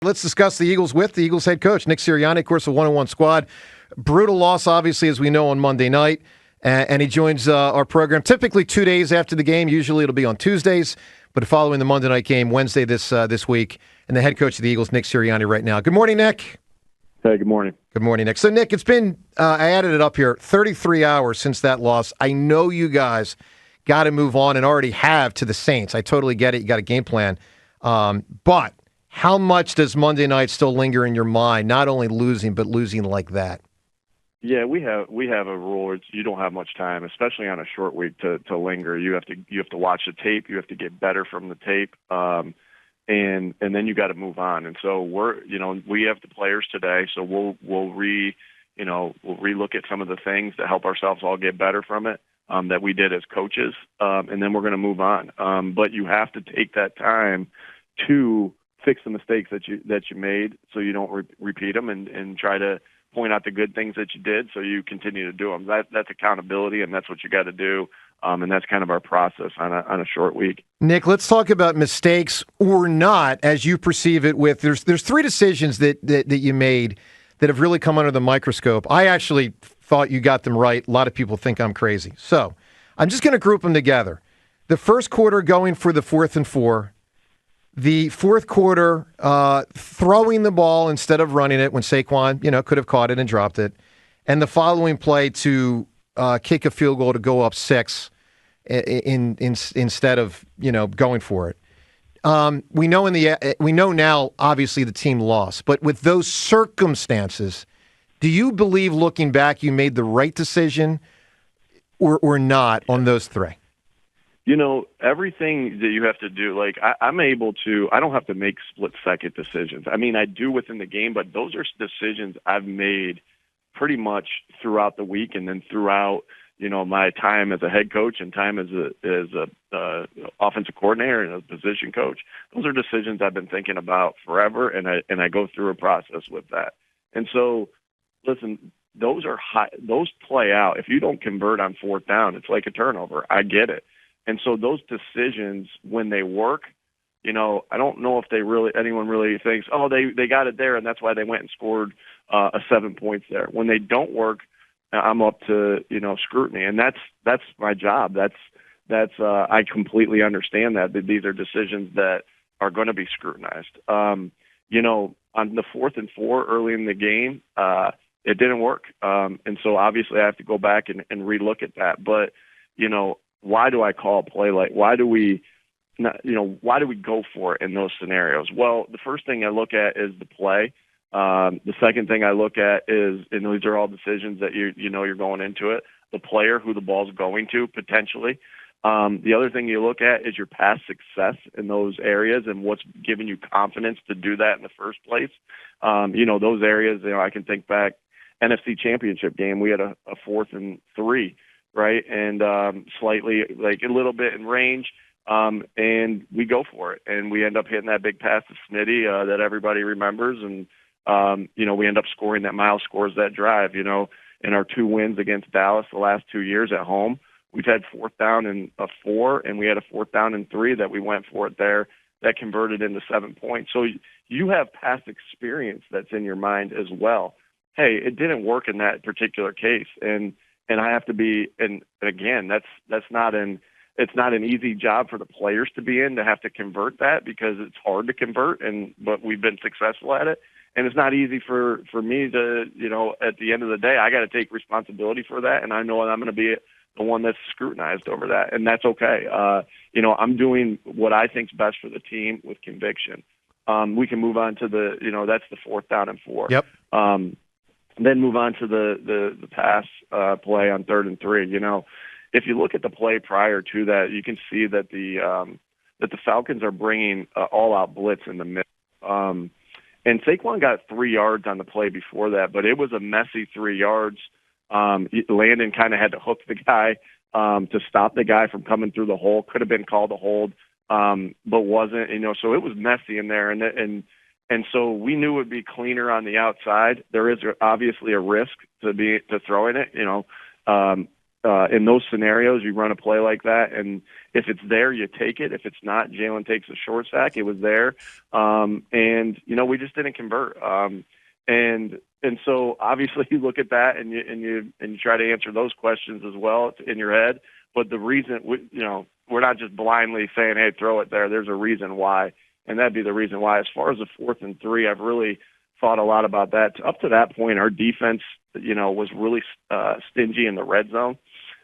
Let's discuss the Eagles with the Eagles head coach, Nick Sirianni, of course, a one-on-one squad. Brutal loss, obviously, as we know, on Monday night. And he joins our program typically 2 days after the game. Usually it'll be on Tuesdays, but following the Monday night game, Wednesday this week. And the head coach of the Eagles, Nick Sirianni, right now. Good morning, Nick. Hey, good morning. Good morning, Nick. So, Nick, it's been, I added it up here, 33 hours since that loss. I know you guys got to move on and already have to the Saints. I totally get it. You got a game plan. But how much does Monday night still linger in your mind, not only losing, but losing like that? Yeah, we have a rule. You don't have much time, especially on a short week, to linger. You have to watch the tape. You have to get better from the tape, and then you got to move on. And so we have the players today, so we'll relook at some of the things to help ourselves all get better from it that we did as coaches, and then we're going to move on. But you have to take that time to fix the mistakes that you made, so you don't repeat them, and try to point out the good things that you did, so you continue to do them. That's accountability, and that's what you got to do. And that's kind of our process on a short week. Nick, let's talk about mistakes or not, as you perceive it. There's three decisions that you made that have really come under the microscope. I actually thought you got them right. A lot of people think I'm crazy, so I'm just going to group them together. The first quarter going for the 4th and 4. The fourth quarter, throwing the ball instead of running it when Saquon, could have caught it and dropped it, and the following play to kick a field goal to go up 6 instead of going for it. We know now, obviously, the team lost, but with those circumstances, do you believe, looking back, you made the right decision or not on those three? Everything that you have to do, like I don't have to make split-second decisions. I mean, I do within the game, but those are decisions I've made pretty much throughout the week, and then throughout, my time as a head coach and time as a offensive coordinator and a position coach. Those are decisions I've been thinking about forever, and I go through a process with that. And so, listen, those play out. If you don't convert on 4th down, it's like a turnover. I get it. And so those decisions, when they work, I don't know if anyone really thinks, oh, they got it there, and that's why they went and scored 7 points there. When they don't work, I'm up to scrutiny, and that's my job. That's I completely understand that these are decisions that are going to be scrutinized. On the 4th and 4 early in the game, it didn't work, and so obviously I have to go back and relook at that. But why do I call a play why do we go for it in those scenarios? Well, the first thing I look at is the play. The second thing I look at is, and these are all decisions that you're going into it, the player who the ball's going to potentially. The other thing you look at is your past success in those areas and what's given you confidence to do that in the first place. Those areas, I can think back, NFC Championship game, we had a 4th and 3. Right, and slightly, like a little bit in range, and we go for it, and we end up hitting that big pass to Smitty that everybody remembers, and we end up scoring that. Miles scores that drive. In our 2 wins against Dallas the last 2 years at home, we've had 4th down and a 4, and we had a 4th down and 3 that we went for it there that converted into 7 points. So you have past experience that's in your mind as well. Hey, it didn't work in that particular case, and I have to be, and again, it's not an easy job for the players to be in, to have to convert that, because it's hard to convert, but we've been successful at it. And it's not easy for me to, at the end of the day, I got to take responsibility for that. And I know I'm going to be the one that's scrutinized over that. And that's okay. I'm doing what I think's best for the team with conviction. We can move on to that's the 4th down and 4. Yep. Then move on to the pass play on 3rd and 3. If you look at the play prior to that, you can see that the Falcons are bringing all-out blitz in the middle. And Saquon got 3 yards on the play before that, but it was a messy 3 yards. Landon kind of had to hook the guy to stop the guy from coming through the hole. Could have been called a hold, but wasn't. So it was messy in there, and so we knew it would be cleaner on the outside. There is obviously a risk to throwing it. in those scenarios, you run a play like that, and if it's there, you take it. If it's not, Jalen takes a short sack. It was there, and we just didn't convert. And so obviously you look at that and you try to answer those questions as well in your head. But the reason, we're not just blindly saying, hey, throw it there. There's a reason why, and that'd be the reason why. As far as the 4th and 3, I've really thought a lot about that. Up to that point, our defense, was really stingy in the red zone.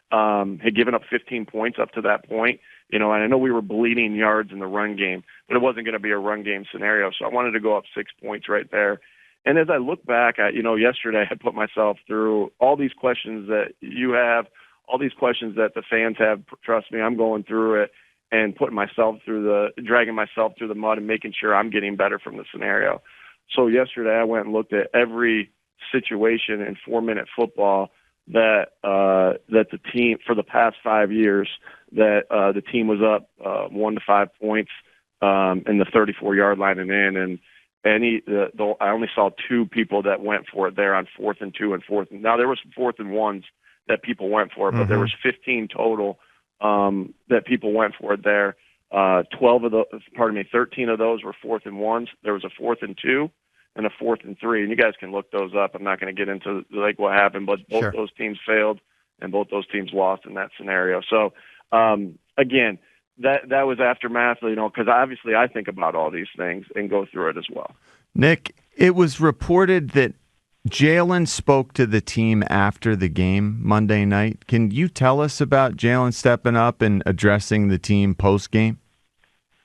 Had given up 15 points up to that point. And I know we were bleeding yards in the run game, but it wasn't going to be a run game scenario. So I wanted to go up 6 points right there. And as I look back, yesterday I put myself through all these questions that you have, all these questions that the fans have. Trust me, I'm going through it and dragging myself through the mud and making sure I'm getting better from the scenario. So yesterday I went and looked at every situation in 4-minute football that the team for the past 5 years that the team was up 1 to 5 points in the 34-yard line and in, and I only saw 2 people that went for it there on 4th and 2 and 4th. Now there was 4th and 1s that people went for it, but there was 15 total that people went for it there. 13 of those were 4th and 1s. There was a 4th and 2 and a 4th and 3, and you guys can look those up. I'm not going to get into what happened, but both those teams failed and both those teams lost in that scenario. So again, that was aftermath, because obviously I think about all these things and go through it as well. Nick, it was reported that Jalen spoke to the team after the game Monday night. Can you tell us about Jalen stepping up and addressing the team post-game?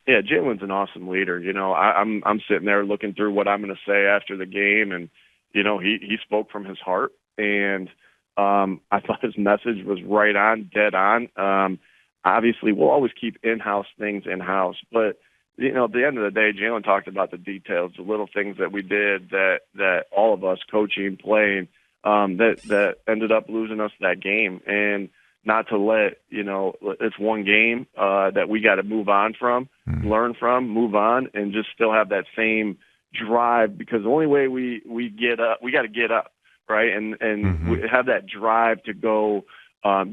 Yeah, Jalen's an awesome leader. I'm sitting there looking through what I'm going to say after the game, and he spoke from his heart, and I thought his message was right on, dead on. Obviously, we'll always keep in-house things in-house, but at the end of the day, Jalen talked about the details, the little things that we did that all of us, coaching, playing, that ended up losing us that game, and not to let it's one game that we got to move on from, learn from, move on, and just still have that same drive, because the only way we get up, we got to get up, right, and we have that drive to go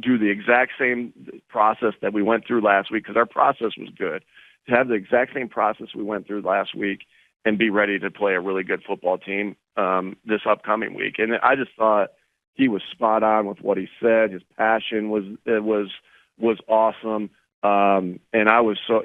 do the exact same process that we went through last week, because our process was good. To have the exact same process we went through last week and be ready to play a really good football team this upcoming week. And I just thought he was spot on with what he said. His passion was awesome. And I was so,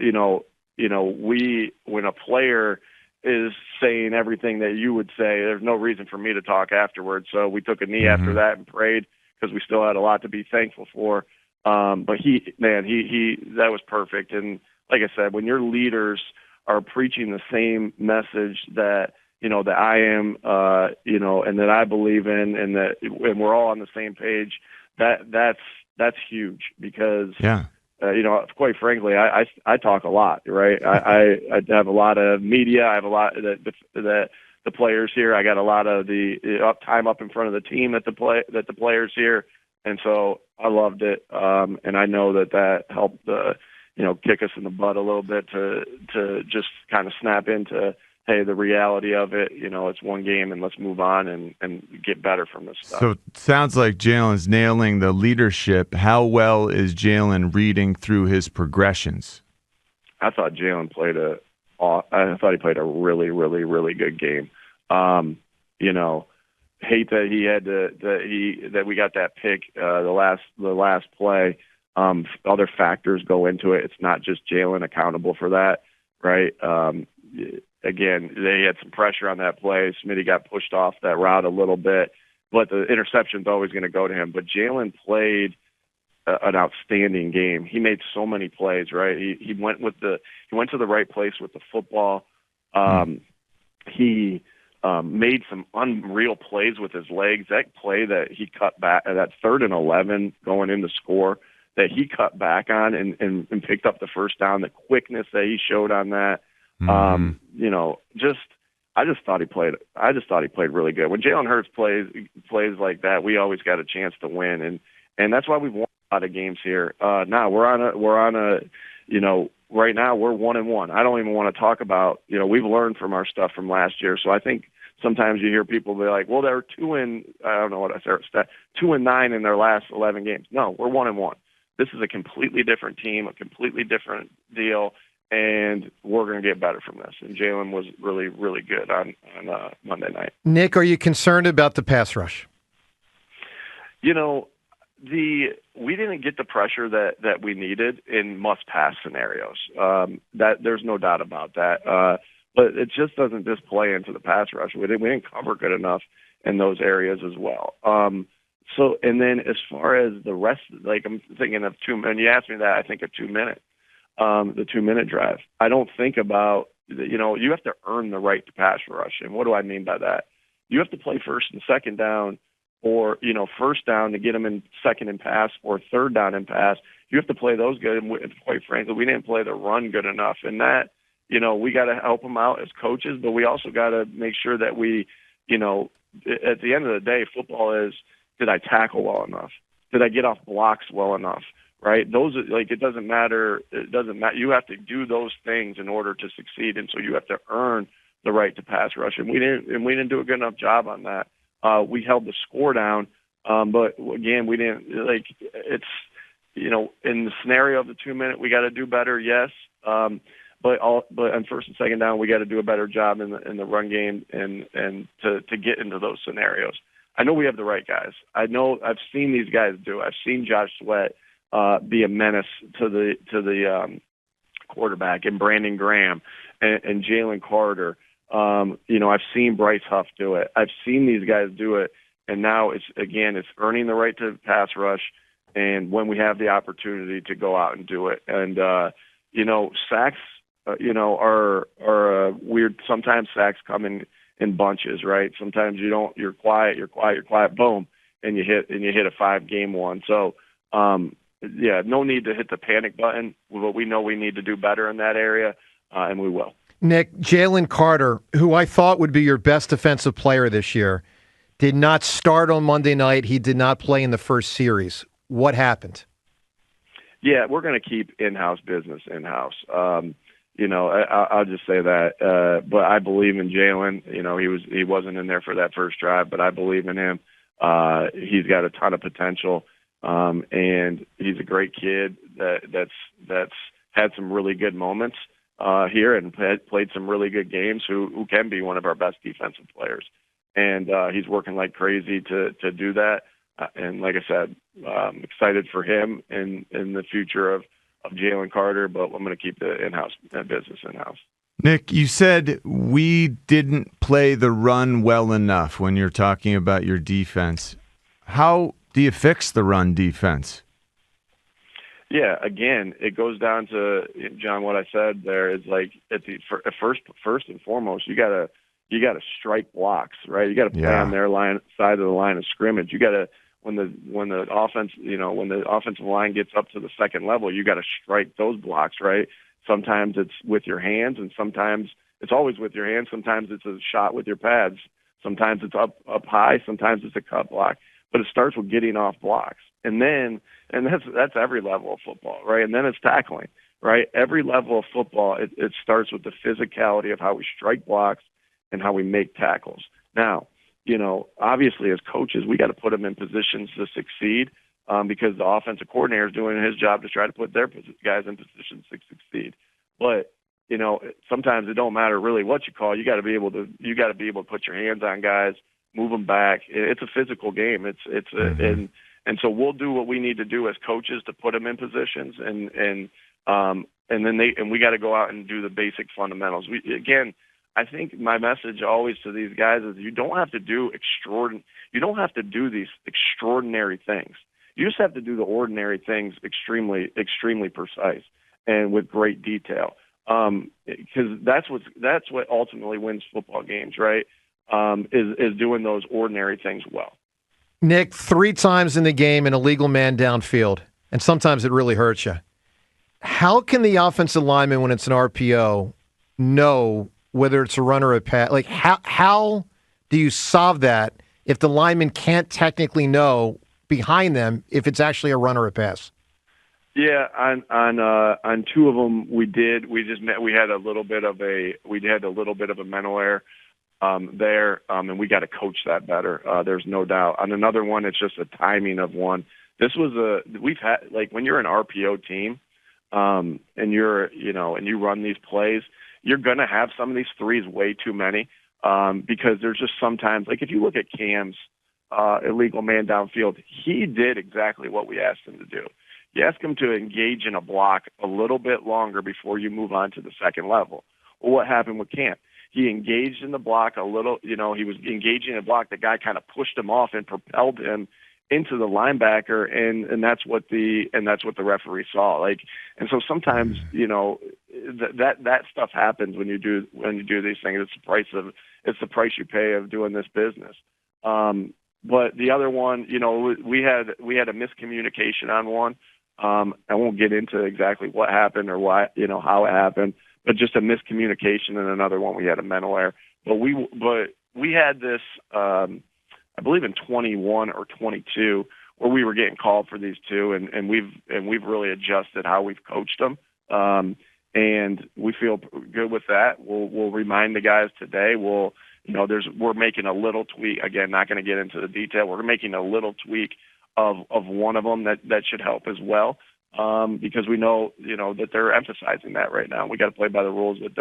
when a player is saying everything that you would say, there's no reason for me to talk afterwards. So we took a knee after that and prayed, because we still had a lot to be thankful for. But he that was perfect. And like I said, when your leaders are preaching the same message that I am, and that I believe in, and we're all on the same page, that's huge, because quite frankly, I talk a lot, right? I have a lot of media. I have a lot the players here. I got a lot of the time up in front of the team that the players here, and so I loved it. And I know that helped kick us in the butt a little bit to just kind of snap into, hey, the reality of it, it's one game and let's move on and get better from this stuff. So it sounds like Jalen's nailing the leadership. How well is Jalen reading through his progressions? I thought Jalen played he played a really, really, really good game. Hate that he had that we got that pick the last play. Other factors go into it. It's not just Jalen accountable for that, right? Again, they had some pressure on that play. Smitty got pushed off that route a little bit, but the interception's always going to go to him. But Jalen played an outstanding game. He made so many plays, right? He went to the right place with the football. He made some unreal plays with his legs. That play that he cut back, that 3rd and 11 going in to score, that he cut back on and picked up the first down, the quickness that he showed on that. I just thought he played really good. When Jalen Hurts plays like that, we always got a chance to win, and that's why we've won a lot of games here. Now we're on a right now we're 1-1. I don't even want to talk about, we've learned from our stuff from last year. So I think sometimes you hear people be like, well, they're 2-9 in their last 11 games. No, we're 1-1. This is a completely different team, a completely different deal, and we're going to get better from this. And Jaylen was really, really good on Monday night. Nick, are you concerned about the pass rush? We didn't get the pressure that we needed in must-pass scenarios. That there's no doubt about that. But it just doesn't display into the pass rush. We didn't cover good enough in those areas as well. And then as far as the rest, like I'm thinking of 2 minutes. You asked me that, I think of 2 minutes, the 2-minute drive. I don't think about, you have to earn the right to pass rush. And what do I mean by that? You have to play first and second down, or, first down to get them in second and pass, or third down and pass. You have to play those good. And quite frankly, we didn't play the run good enough. And that, we got to help them out as coaches, but we also got to make sure that we, at the end of the day, football is, did I tackle well enough? Did I get off blocks well enough? Right? Those, it doesn't matter. It doesn't matter. You have to do those things in order to succeed. And so you have to earn the right to pass rush. And we didn't do a good enough job on that. We held the score down, but again, we didn't it's, in the scenario of the 2 minute, we got to do better. Yes. But on first and second down, we got to do a better job in the run game and to get into those scenarios. I know we have the right guys. I know I've seen these guys do it. I've seen Josh Sweat be a menace to the quarterback, and Brandon Graham and Jaylen Carter. I've seen Bryce Huff do it. I've seen these guys do it, and now it's earning the right to pass rush, and when we have the opportunity to go out and do it. And sacks, are weird. Sometimes sacks come in bunches, right? Sometimes you're quiet, boom, and you hit a 5-game one. So, no need to hit the panic button, but we know we need to do better in that area, and we will. Nick, Jaylen Carter, who I thought would be your best defensive player this year, did not start on Monday night. He did not play in the first series. What happened? Yeah, we're going to keep in-house business in-house. I'll just say that. But I believe in Jaylen. He wasn't in there for that first drive, but I believe in him. He's got a ton of potential, and he's a great kid that's had some really good moments here and played some really good games. Who can be one of our best defensive players, and he's working like crazy to do that. And like I said, I'm excited for him and in the future of Jaylen Carter, but I'm going to keep the in-house business in-house. Nick, you said we didn't play the run well enough when you're talking about your defense. How do you fix the run defense? Yeah, again, it goes down to, John, what I said there is like first and foremost, you got to strike blocks, right? You got to play on their side of the line of scrimmage. You got to, when the offensive line gets up to the second level, you got to strike those blocks, right? Sometimes it's with your hands, and sometimes it's always with your hands. Sometimes it's a shot with your pads. Sometimes it's up high. Sometimes it's a cut block. But it starts with getting off blocks, and that's every level of football, right? And then it's tackling, right? Every level of football, it starts with the physicality of how we strike blocks and how we make tackles. Now, obviously as coaches, we got to put them in positions to succeed because the offensive coordinator is doing his job to try to put their guys in positions to succeed. But, sometimes it don't matter really what you call. You got to be able to put your hands on guys, move them back. It's a physical game. And so we'll do what we need to do as coaches to put them in positions, and we got to go out and do the basic fundamentals. I think my message always to these guys is you don't have to do these extraordinary things. You just have to do the ordinary things extremely, extremely precise and with great detail. Because that's what ultimately wins football games, right? Is doing those ordinary things well. Nick, 3 times in the game, an illegal man downfield, and sometimes it really hurts you. How can the offensive lineman, when it's an RPO, know whether it's a run or a pass? Like, how do you solve that if the lineman can't technically know behind them if it's actually a run or a pass? Yeah, on two of them we did. We had a little bit of a mental error there, and we got to coach that better. There's no doubt. On another one, it's just a timing of one. We've had, like, when you're an RPO team, and and you run these plays, you're gonna have some of these threes way too many, because there's just sometimes, like, if you look at Cam's illegal man downfield, he did exactly what we asked him to do. You ask him to engage in a block a little bit longer before you move on to the second level. Well, what happened with Cam? He engaged in the block a little, he was engaging in a block. The guy kind of pushed him off and propelled him into the linebacker, and that's what the referee saw. Like, and so sometimes, that stuff happens when you do these things. It's the price you pay of doing this business. But the other one, we had a miscommunication on one. I won't get into exactly what happened or why, how it happened, but just a miscommunication. And another one, we had a mental error. But we had this, I believe in 21 or 22, where we were getting called for these two, and we've really adjusted how we've coached them. And we feel good with that. We'll remind the guys today. We're making a little tweak. Again, not going to get into the detail. We're making a little tweak of one of them that should help as well, because we know that they're emphasizing that right now. We got to play by the rules that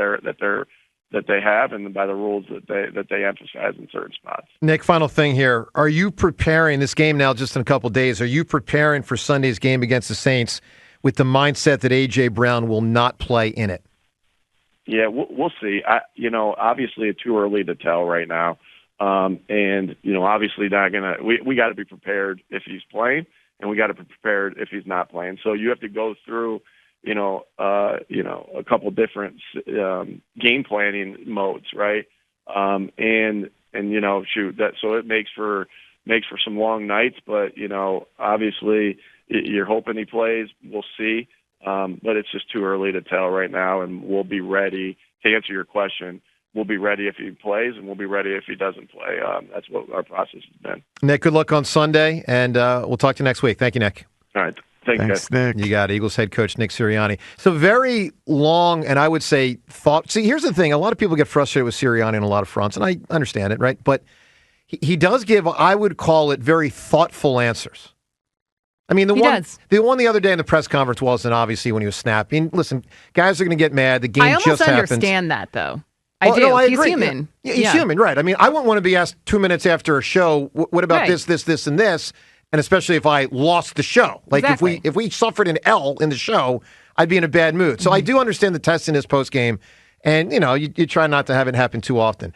they have, and by the rules that they emphasize in certain spots. Nick, final thing here: are you preparing this game now? Just in a couple of days, are you preparing for Sunday's game against the Saints with the mindset that A.J. Brown will not play in it? Yeah, we'll see. Obviously, it's too early to tell right now. And obviously not gonna. We got to be prepared if he's playing, and we got to be prepared if he's not playing. So you have to go through, a couple different game planning modes, right? And shoot that. So it makes for some long nights, but obviously you're hoping he plays. We'll see, but it's just too early to tell right now, and we'll be ready to answer your question. We'll be ready if he plays, and we'll be ready if he doesn't play. That's what our process has been. Nick, good luck on Sunday, and we'll talk to you next week. Thank you, Nick. All right. Thanks, guys. Nick. You got it. Eagles head coach Nick Sirianni. So very long, and I would say thought. See, here's the thing. A lot of people get frustrated with Sirianni on a lot of fronts, and I understand it, right? But he does give, I would call it, very thoughtful answers. I mean, the one the other day in the press conference wasn't obviously when he was snapping. Listen, guys are going to get mad. The game just happens. I almost understand that, though. I do. No, I He's agree. human. Yeah, he's human, right? I mean, I wouldn't want to be asked 2 minutes after a show, what about this, and this? And especially if I lost the show. Like, exactly. if we suffered an L in the show, I'd be in a bad mood. So I do understand the testiness post-game, and, you try not to have it happen too often.